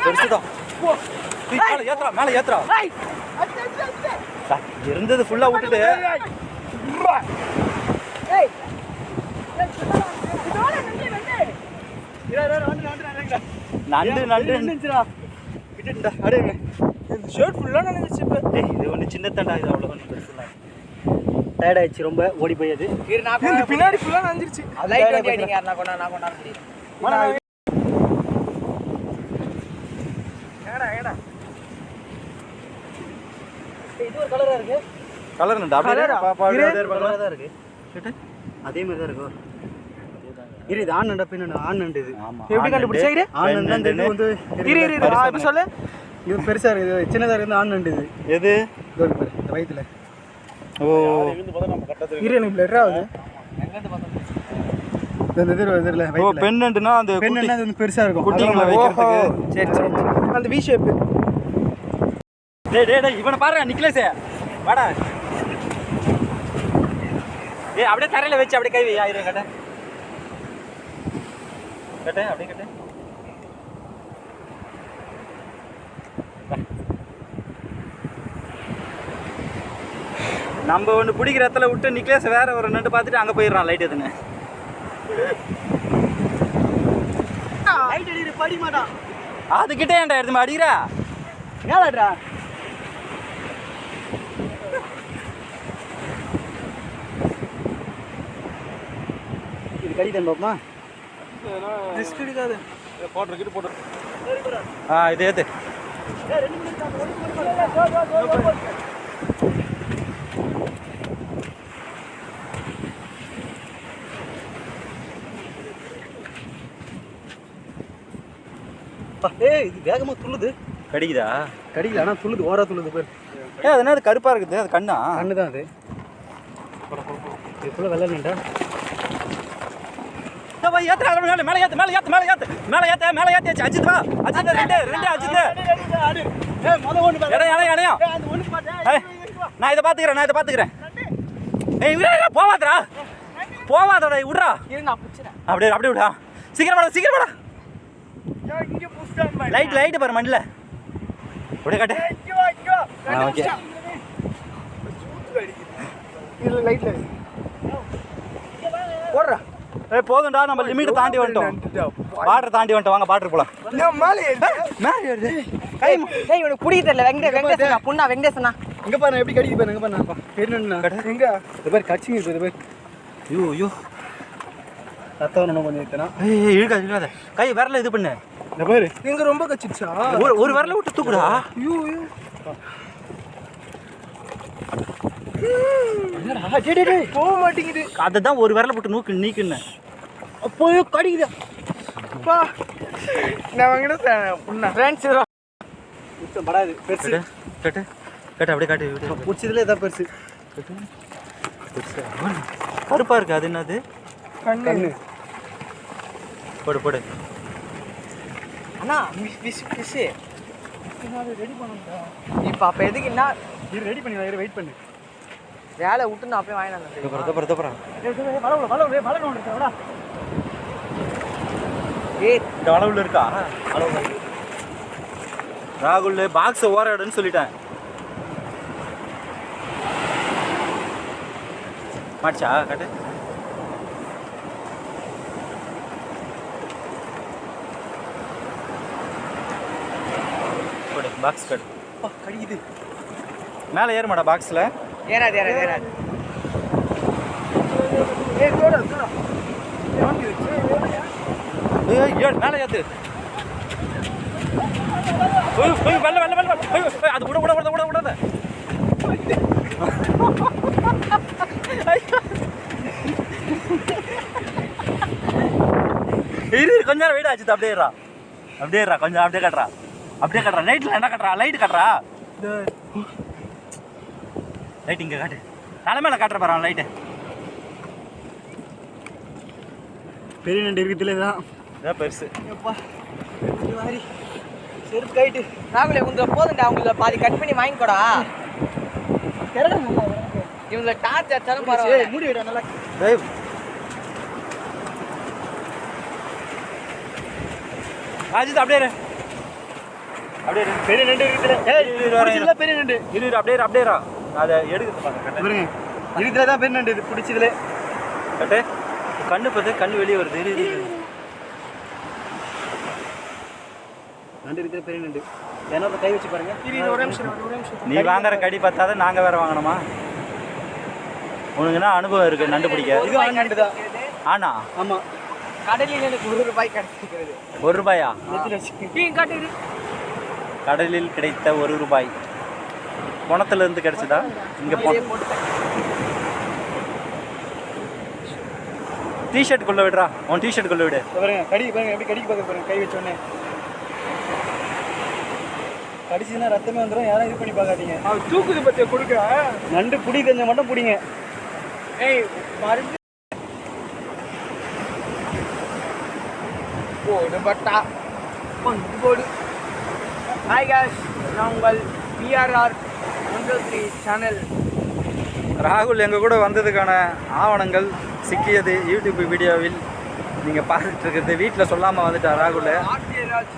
பெருசுதான். மேல ஏத்துறா இருந்தது ஃபுல்லா விட்டுட்டு நண்டு ஷர்ட் ஃபுல்லா நனைஞ்சிச்சு. இப்போ இது ஒன்று சின்ன தண்டா, இது அவ்வளோ ஒன்று பெருசுல டயர்ட் ஆயிடுச்சு, ரொம்ப ஓடி போயது. பின்னாடி ஃபுல்லா நனைஞ்சிருச்சு. இது ஒரு கலரா இருக்கு. கலர் நண்டு அப்படியே பாப்பா தான் இருக்கு. அதே மாதிரி தான் இருக்கும். இது ஆண் நண்டா பின்ன ஆண் நண்டு. இது எப்படி கண்டுபிடிச்சா? ஆண் நண்டு வந்து இப்ப சொல்லு. இது பெருசா இருக்கு, சின்னதா இருக்கு ஆண் நண்டு. இது இந்த வயித்துல. ஓ எனக்கு பிளர் ஆகுது. ஓ பெண் நண்டுனா அந்த பெண் நண்டு வந்து பெருசா இருக்கும் குட்டிங்களை வைக்கிறதுக்கு. சரி சரி, அந்த வி ஷேப். டேய் டேய் டேய் இவனை பாருடா நிக்லஸ், வாடா. ஏய் அப்படியே தரையில வெச்சு அப்படியே கை வை. ஆயிரே கட்ட கட்ட அப்படியே கட்ட. நம்ம ஒன்று பிடிக்கிற இடத்துல விட்டு நிக்லேஸ் வேற ஒரு நண்டு பார்த்துட்டு அங்கே போயிடுறான் லைட் எதுன்னு. லைட் அடிக்கிற படி மாட்டான். அதுக்கிட்டே ஏன்டா எடுத்து அடிக்கிறா? ஏடாடா இது கடி தான் பாப்பா. ரிஸ்க் எடுக்காது. போட்டு இது ஏத்து. இது வேகமா துள்ளுது. கடிக்குதா? கடிக்கல, ஆனால் துள்ளுது, ஓரா துள்ளுது பேர். அது என்ன, அது கருப்பா இருக்குது, அது கண்ணா? கண்ணு தான் அது. இதுக்குள்ள வெள்ளை நின்றா ஏத்து மேலே ஏத்து மேலே ஏத்து மேலே ஏத்து மேலே ஏத்து மேலே ஏத்து. அஜித் வா, அஜித் ரெண்டு அஜித். நான் இதை பார்த்துக்கிறேன். ஏய் போவாதடா விட்றா. அப்படியே விடா. சீக்கிரம் வாடா. லைட் பாரு மண்ணில் அப்படியே காட்டு. ஓகே போடுறா. போதும்டா, நம்ம லிமிட் தாண்டி வந்துட்டோம். பார்டர் தாண்டி வந்துட்டோம், வாங்க பார்டர் போலாம். இவனுக்கு புரிய தெரியல. வெங்கடேசனா புண்ணா வெங்கடேசனா இங்க பாரு எப்படி கடிக்கு பாரு. எங்க பாரு என்னன்னா எங்க இது பாரு கட்சிங்க இது பாரு. ஐயோ ரத்தம் நம்ம கொஞ்சம் ஏத்தனா. ஏய் இழுக்காத கை விரல இது பண்ணு. இந்த பாரு இங்க ரொம்ப கச்சிச்சா. ஒரு விரல விட்டு தூக்குடா. ஐயோ போக மாட்டேங்குது. அதுதான் ஒரு விரல போட்டு நீக்குன்னு அப்போ கடிக்குதா. நான் வெங்கடேசன் புண்ணா ஃப்ரெண்ட்ஸ் படாது. பெருசு கட்டு அப்படியே காட்டு. பிடிச்சதுல ஏதாவது பெருசு கருப்பா இருக்கு. அது என்னது? கண்ணு. போடு. அண்ணா ஃபிஷ் ரெடி பண்ணுங்க. இப்போ அப்போ எதுக்குன்னா ரெடி பண்ணி வெயிட் பண்ணு. வேலை விட்டு நான் அப்படியே வாங்கிட்டு வந்தேன். இந்த அளவுல இருக்கா? ராகுல் பாக்ஸ் ஓரடுன்னு சொல்லிட்டேன். மாட்சா கட்டு. பாக்ஸ் கட்டு. கடிக்குது. மேலே ஏறுமாடா பாக்ஸில்? ஏறாது. மேலே ஏத்து. அது விடாத. கொஞ்ச நேரம் வெயிட் ஆச்சு. அப்படியே கொஞ்சம் அப்படியே கட்டுறா. லைட்ல என்ன கட்டுறா? லைட் கட்டுறா. லைட் இங்க காட்டு. தலை மேல காட்டுற பாரு லைட்டு. பெரிய நண்டு இருக்குதுல இதான் பெருசு. செருப்பு கைட்டு ராகுலே உங்களை போதுண்டா. அவங்கள பாதி கட் பண்ணி வாங்கிக்கோடா. இவங்களை டார்ச் அடிச்சாலும் பரவாயில்ல. மூடி விட நல்லா. அஜித் அப்படியே அப்படியே பெரிய நண்டு இருக்குதுல. பிடிச்சதுல பெரிய நண்டு. இரு அப்படியேரா அதை எடுக்கிறது பாருங்க. பாருங்க இதுல தான் பெரிய நண்டு இது பிடிச்சதுல. கட்டு கண்ணு பார்த்து கண்ணு வெளியே வருது. இரு நண்டு இருக்கிற பெரிய நண்டு. என்னோட கை வச்சு பாருங்க. ஒரே நிமிஷம் நீ வாங்குற கடி பார்த்தாத நாங்கள் வேற வாங்கணுமா? உனக்குன்னா அனுபவம் இருக்கு நண்டு பிடிக்க. இது ஆண் நண்டு தான். ஆனா ஆமா கடலில் எனக்கு ₹1 கிடைச்சிருக்கிறது. ₹1 காட்டுது. கடலில் கிடைத்த ₹1 குணத்துல இருந்து கிடைச்சதா? இங்க டிஷர்ட் குள்ள விடுறா. உன் டிஷர்ட் குள்ள விடு. பாருங்க கடி பாருங்க எப்படி கடிக்கு பார்க்க பாருங்க கை வச்ச உடனே. கடிச்சுன்னா ரத்தமே வந்துடும். யாரும் இது பண்ணி பார்க்காதீங்க. அவன் தூக்குது பத்திய கொடுக்க. நண்டு புடி தெரிஞ்ச மட்டும் பிடிங்க. ஏய் மருந்து போடு பட்டா கொண்டு போடு. ஹாய் காய்ஸ், நான் உங்கள் PRR 123 சேனல். ராகுல் எங்கள் கூட வந்ததுக்கான ஆவணங்கள் சிக்கியது யூடியூப் வீடியோவில் நீங்கள் பார்த்துட்டு இருக்கிறது. வீட்டில் சொல்லாமல் வந்துட்டார் ராகுல்.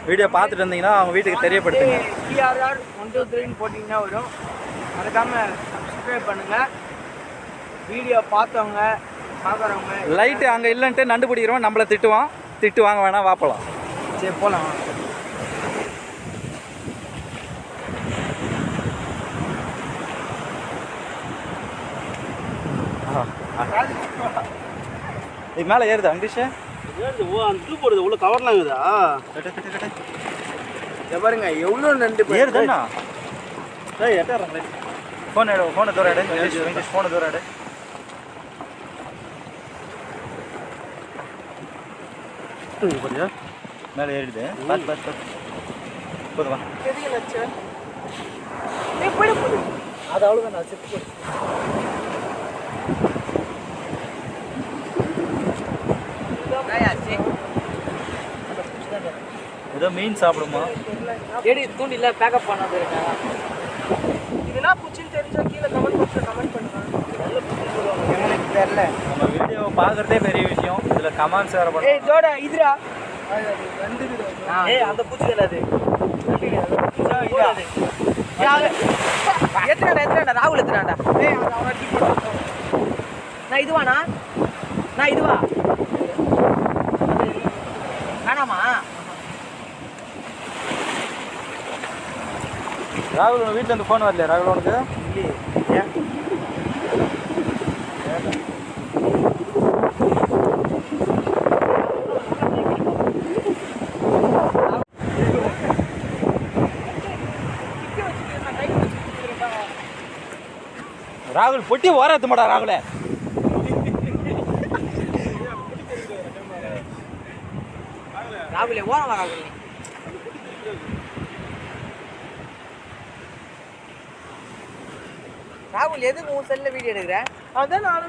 வீடியோ பார்த்துட்டு இருந்தீங்கன்னா அவங்க வீட்டுக்கு தெரியப்படுத்துங்க. PRR 123 போட்டிங்கன்னா வரும். மறக்காமல் சப்ஸ்கிரைப் பண்ணுங்கள். வீடியோ பார்த்தவங்க பார்க்குறவங்க லைட்டு அங்கே இல்லைன்ட்டு நண்டு பிடிக்கிறவன் நம்மளை திட்டுவான். திட்டு வாங்க வேணாம், வாப்பலாம். சரி போகலாம். இது மேலே ஏறுதா இங்கிலீஷு? ஓ அந்த தூ போடுது உள்ள கவர்லாம் இருக்குதா? பாருங்க எவ்வளோ நண்டு ஏறுதாண்ணா. ஏய் எட்டாடுறேன். ஃபோனை தூரம் எடு. இங்கிலீஷ் ஃபோனை தூரம் எடு. மேலே ஏறிடுது. பார்த்து போதுவா. அது அவ்வளோதான் நான் செத்து போச்சு. ஏதோ மீன் சாப்பிடுமா? எடி தூண்டில பேக்கப் பண்ணாது இருக்கேன். இதெல்லாம் பூச்சின்னு தெரிஞ்சா கீழே கமெண்ட் பண்ணுங்க. எனக்கு தெரியல. நம்ம வீடியோவை பார்க்குறதே பெரிய விஷயம். இதில் கமெண்ட்ஸ் வேறு பண்ண. ஏய் இதோட இதுரா ஏய் அந்த பூச்சி தானே அது. எத்தனாடா ராகுல் எத்தனாடா? நான் இதுவாண்ணா? நான் இதுவா வேணாமா? ராகுல் உங்கள் வீட்டில் இருந்து ஃபோன் வரலையா ராகுல் உனக்கு? ராகுல் பொட்டி ஓரத்து மாடா ராகுல. ராகுலே ஓரமா ராகுல். ராகுல் எதுக்கு உன் செல்ல வீடியோ எடுக்கிற? அதான் நானும்